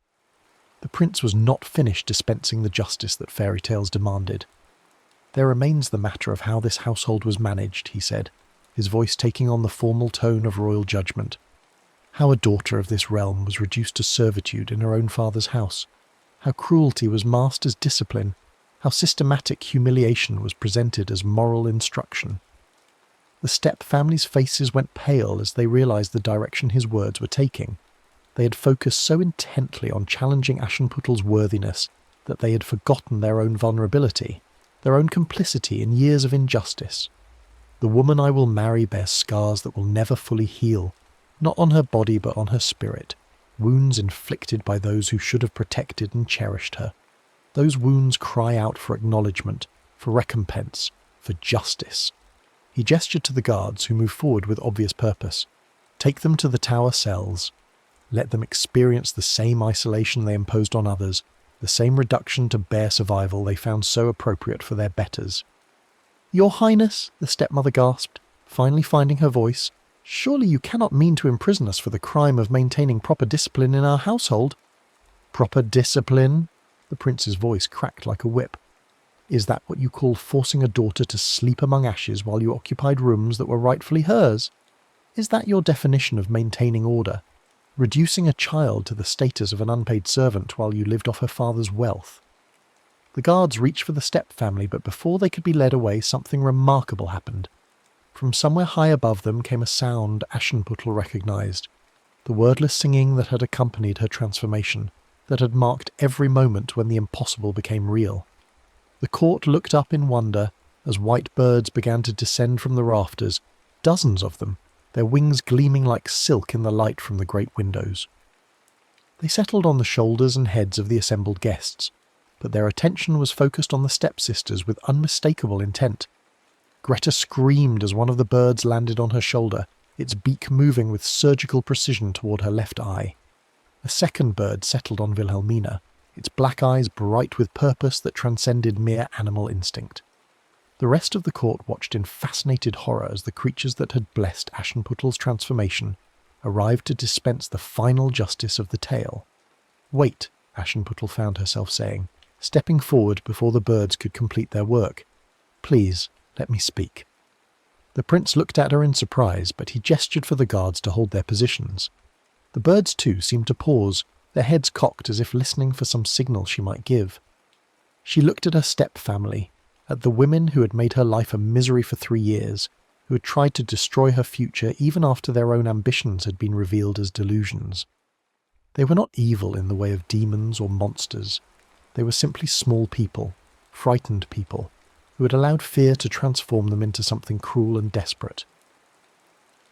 The prince was not finished dispensing the justice that fairy tales demanded. "There remains the matter of how this household was managed," he said, his voice taking on the formal tone of royal judgment. "How a daughter of this realm was reduced to servitude in her own father's house. How cruelty was masked as discipline. How systematic humiliation was presented as moral instruction." The step-family's faces went pale as they realised the direction his words were taking. They had focused so intently on challenging Aschenputtel's worthiness that they had forgotten their own vulnerability, their own complicity in years of injustice. "The woman I will marry bears scars that will never fully heal, not on her body but on her spirit, wounds inflicted by those who should have protected and cherished her. Those wounds cry out for acknowledgement, for recompense, for justice." He gestured to the guards, who moved forward with obvious purpose. "Take them to the tower cells. Let them experience the same isolation they imposed on others, the same reduction to bare survival they found so appropriate for their betters." "Your Highness," the stepmother gasped, finally finding her voice, "surely you cannot mean to imprison us for the crime of maintaining proper discipline in our household?" "Proper discipline?" The prince's voice cracked like a whip. "Is that what you call forcing a daughter to sleep among ashes while you occupied rooms that were rightfully hers? Is that your definition of maintaining order? Reducing a child to the status of an unpaid servant while you lived off her father's wealth?" The guards reached for the step-family, but before they could be led away, something remarkable happened. From somewhere high above them came a sound Aschenputtel recognised, the wordless singing that had accompanied her transformation, that had marked every moment when the impossible became real. The court looked up in wonder as white birds began to descend from the rafters, dozens of them, their wings gleaming like silk in the light from the great windows. They settled on the shoulders and heads of the assembled guests, but their attention was focused on the stepsisters with unmistakable intent. Greta screamed as one of the birds landed on her shoulder, its beak moving with surgical precision toward her left eye. A second bird settled on Wilhelmina, its black eyes bright with purpose that transcended mere animal instinct. The rest of the court watched in fascinated horror as the creatures that had blessed Aschenputtel's transformation arrived to dispense the final justice of the tale. "Wait," Aschenputtel found herself saying, stepping forward before the birds could complete their work. "Please, let me speak." The prince looked at her in surprise, but he gestured for the guards to hold their positions. The birds too seemed to pause, their heads cocked as if listening for some signal she might give. She looked at her step-family, at the women who had made her life a misery for 3 years, who had tried to destroy her future even after their own ambitions had been revealed as delusions. They were not evil in the way of demons or monsters. They were simply small people, frightened people, who had allowed fear to transform them into something cruel and desperate.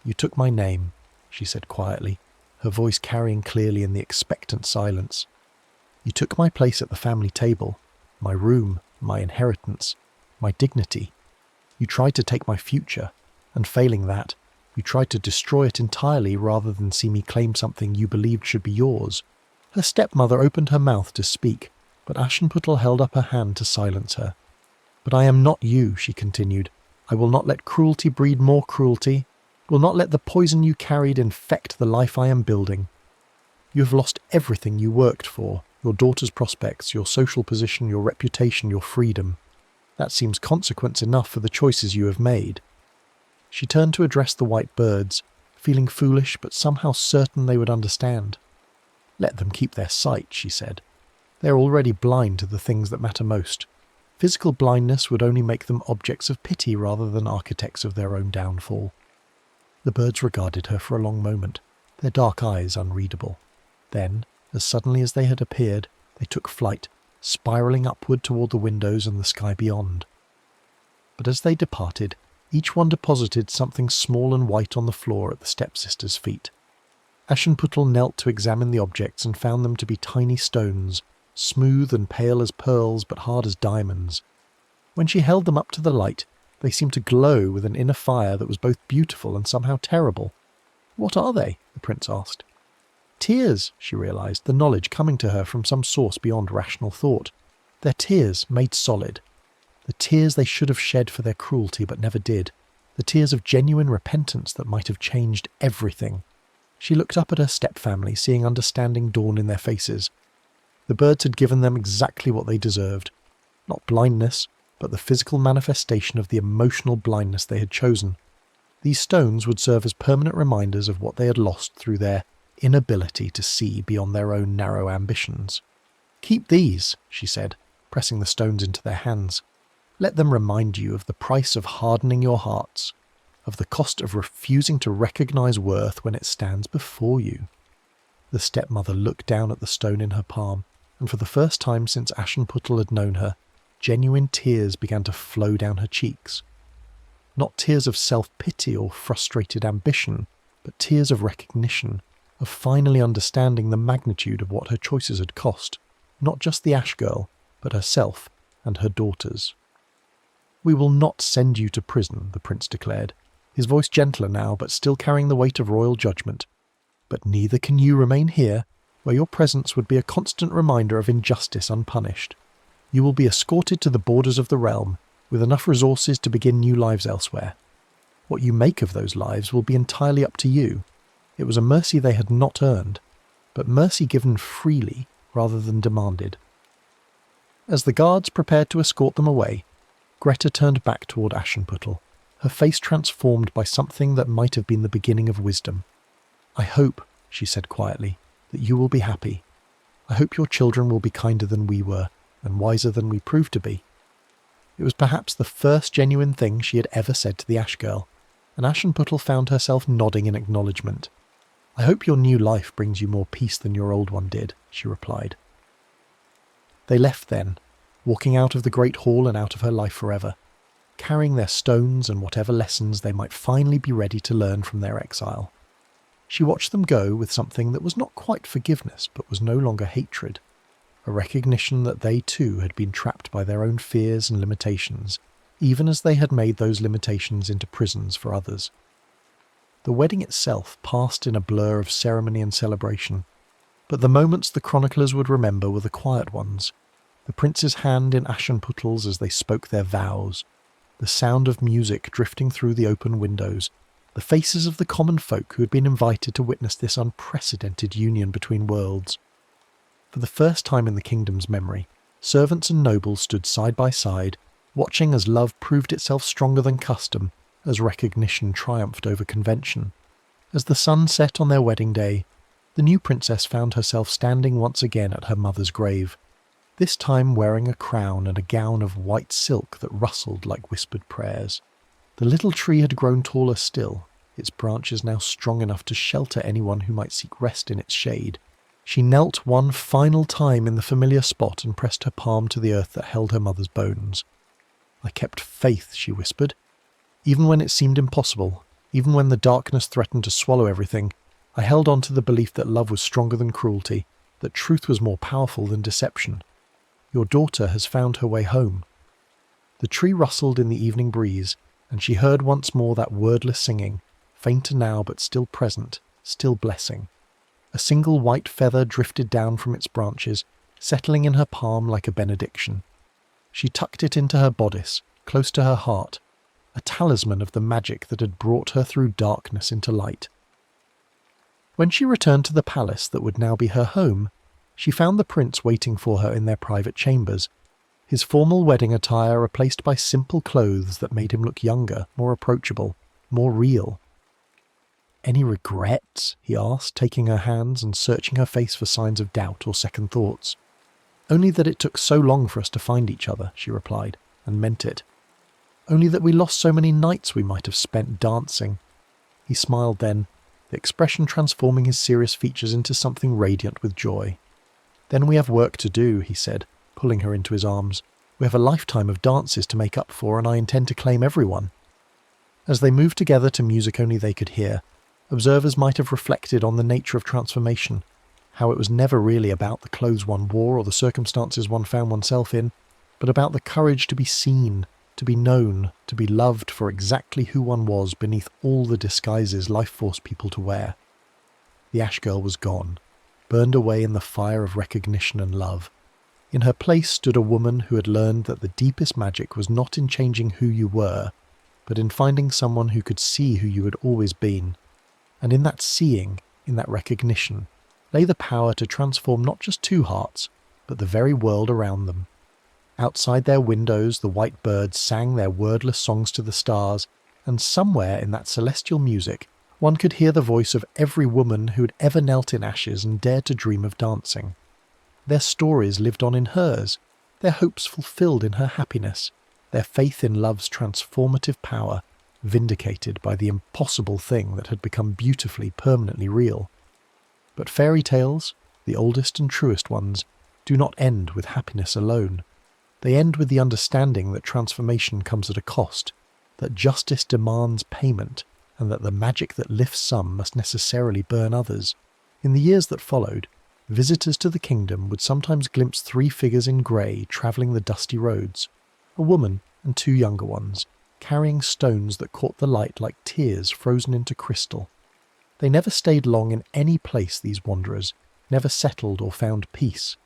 "You took my name," she said quietly, her voice carrying clearly in the expectant silence. "You took my place at the family table, my room, my inheritance, my dignity. You tried to take my future, and failing that, you tried to destroy it entirely rather than see me claim something you believed should be yours." Her stepmother opened her mouth to speak, but Aschenputtel held up her hand to silence her. "But I am not you," she continued. "I will not let cruelty breed more cruelty, will not let the poison you carried infect the life I am building. You have lost everything you worked for, your daughter's prospects, your social position, your reputation, your freedom. That seems consequence enough for the choices you have made." She turned to address the white birds, feeling foolish but somehow certain they would understand. "Let them keep their sight," she said. "They are already blind to the things that matter most. Physical blindness would only make them objects of pity rather than architects of their own downfall." The birds regarded her for a long moment, their dark eyes unreadable. Then, as suddenly as they had appeared, they took flight, spiralling upward toward the windows and the sky beyond. But as they departed, each one deposited something small and white on the floor at the stepsister's feet. Aschenputtel knelt to examine the objects and found them to be tiny stones, smooth and pale as pearls but hard as diamonds. When she held them up to the light, they seemed to glow with an inner fire that was both beautiful and somehow terrible. "What are they?" the prince asked. "Tears," she realized, the knowledge coming to her from some source beyond rational thought. Their tears made solid. The tears they should have shed for their cruelty but never did. The tears of genuine repentance that might have changed everything. She looked up at her stepfamily, seeing understanding dawn in their faces. The birds had given them exactly what they deserved. Not blindness, but the physical manifestation of the emotional blindness they had chosen. These stones would serve as permanent reminders of what they had lost through their inability to see beyond their own narrow ambitions. "Keep these," she said, pressing the stones into their hands. "Let them remind you of the price of hardening your hearts, of the cost of refusing to recognize worth when it stands before you." The stepmother looked down at the stone in her palm, and for the first time since Aschenputtel had known her, genuine tears began to flow down her cheeks. Not tears of self-pity or frustrated ambition, but tears of recognition, of finally understanding the magnitude of what her choices had cost, not just the Ash girl, but herself and her daughters. "We will not send you to prison," the prince declared, his voice gentler now but still carrying the weight of royal judgment. "But neither can you remain here, where your presence would be a constant reminder of injustice unpunished. You will be escorted to the borders of the realm, with enough resources to begin new lives elsewhere. What you make of those lives will be entirely up to you. It was a mercy they had not earned, but mercy given freely rather than demanded." As the guards prepared to escort them away, Greta turned back toward Aschenputtel, her face transformed by something that might have been the beginning of wisdom. "I hope," she said quietly, "that you will be happy. I hope your children will be kinder than we were, and wiser than we proved to be." It was perhaps the first genuine thing she had ever said to the Ash girl, and Aschenputtel found herself nodding in acknowledgement. "I hope your new life brings you more peace than your old one did," she replied. They left then, walking out of the great hall and out of her life forever, carrying their stones and whatever lessons they might finally be ready to learn from their exile. She watched them go with something that was not quite forgiveness but was no longer hatred, a recognition that they too had been trapped by their own fears and limitations, even as they had made those limitations into prisons for others. The wedding itself passed in a blur of ceremony and celebration, but the moments the chroniclers would remember were the quiet ones, the prince's hand in Aschenputtels as they spoke their vows, the sound of music drifting through the open windows, the faces of the common folk who had been invited to witness this unprecedented union between worlds. For the first time in the kingdom's memory, servants and nobles stood side by side, watching as love proved itself stronger than custom, as recognition triumphed over convention. As the sun set on their wedding day, the new princess found herself standing once again at her mother's grave, this time wearing a crown and a gown of white silk that rustled like whispered prayers. The little tree had grown taller still, its branches now strong enough to shelter anyone who might seek rest in its shade. She knelt one final time in the familiar spot and pressed her palm to the earth that held her mother's bones. "I kept faith," she whispered. "Even when it seemed impossible, even when the darkness threatened to swallow everything, I held on to the belief that love was stronger than cruelty, that truth was more powerful than deception. Your daughter has found her way home." The tree rustled in the evening breeze, and she heard once more that wordless singing, fainter now but still present, still blessing. A single white feather drifted down from its branches, settling in her palm like a benediction. She tucked it into her bodice, close to her heart, a talisman of the magic that had brought her through darkness into light. When she returned to the palace that would now be her home, she found the prince waiting for her in their private chambers, his formal wedding attire replaced by simple clothes that made him look younger, more approachable, more real. "Any regrets?" he asked, taking her hands and searching her face for signs of doubt or second thoughts. "Only that it took so long for us to find each other," she replied, and meant it. "Only that we lost so many nights we might have spent dancing." He smiled then, the expression transforming his serious features into something radiant with joy. "Then we have work to do," he said, pulling her into his arms. "We have a lifetime of dances to make up for, and I intend to claim everyone." As they moved together to music only they could hear, observers might have reflected on the nature of transformation, how it was never really about the clothes one wore or the circumstances one found oneself in, but about the courage to be seen, to be known, to be loved for exactly who one was beneath all the disguises life forced people to wear. The Ash Girl was gone, burned away in the fire of recognition and love. In her place stood a woman who had learned that the deepest magic was not in changing who you were, but in finding someone who could see who you had always been. And in that seeing, in that recognition, lay the power to transform not just two hearts, but the very world around them. Outside their windows the white birds sang their wordless songs to the stars, and somewhere in that celestial music one could hear the voice of every woman who had ever knelt in ashes and dared to dream of dancing. Their stories lived on in hers, their hopes fulfilled in her happiness, their faith in love's transformative power vindicated by the impossible thing that had become beautifully, permanently real. But fairy tales, the oldest and truest ones, do not end with happiness alone. They end with the understanding that transformation comes at a cost, that justice demands payment, and that the magic that lifts some must necessarily burn others. In the years that followed, visitors to the kingdom would sometimes glimpse three figures in grey travelling the dusty roads, a woman and two younger ones, carrying stones that caught the light like tears frozen into crystal. They never stayed long in any place, these wanderers, never settled or found peace.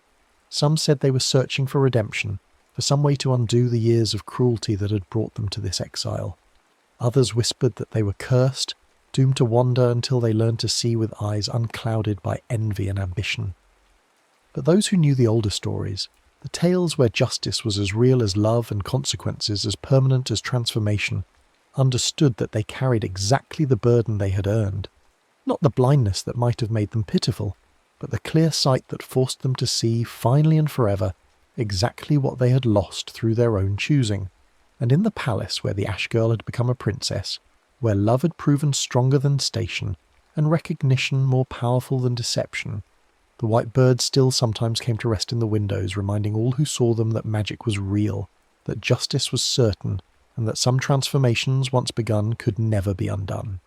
Some said they were searching for redemption, for some way to undo the years of cruelty that had brought them to this exile. Others whispered that they were cursed, doomed to wander until they learned to see with eyes unclouded by envy and ambition. But those who knew the older stories, the tales where justice was as real as love and consequences as permanent as transformation, understood that they carried exactly the burden they had earned. Not the blindness that might have made them pitiful, but the clear sight that forced them to see, finally and forever, exactly what they had lost through their own choosing. And in the palace where the Ash Girl had become a princess, where love had proven stronger than station, and recognition more powerful than deception, the white birds still sometimes came to rest in the windows, reminding all who saw them that magic was real, that justice was certain, and that some transformations once begun could never be undone.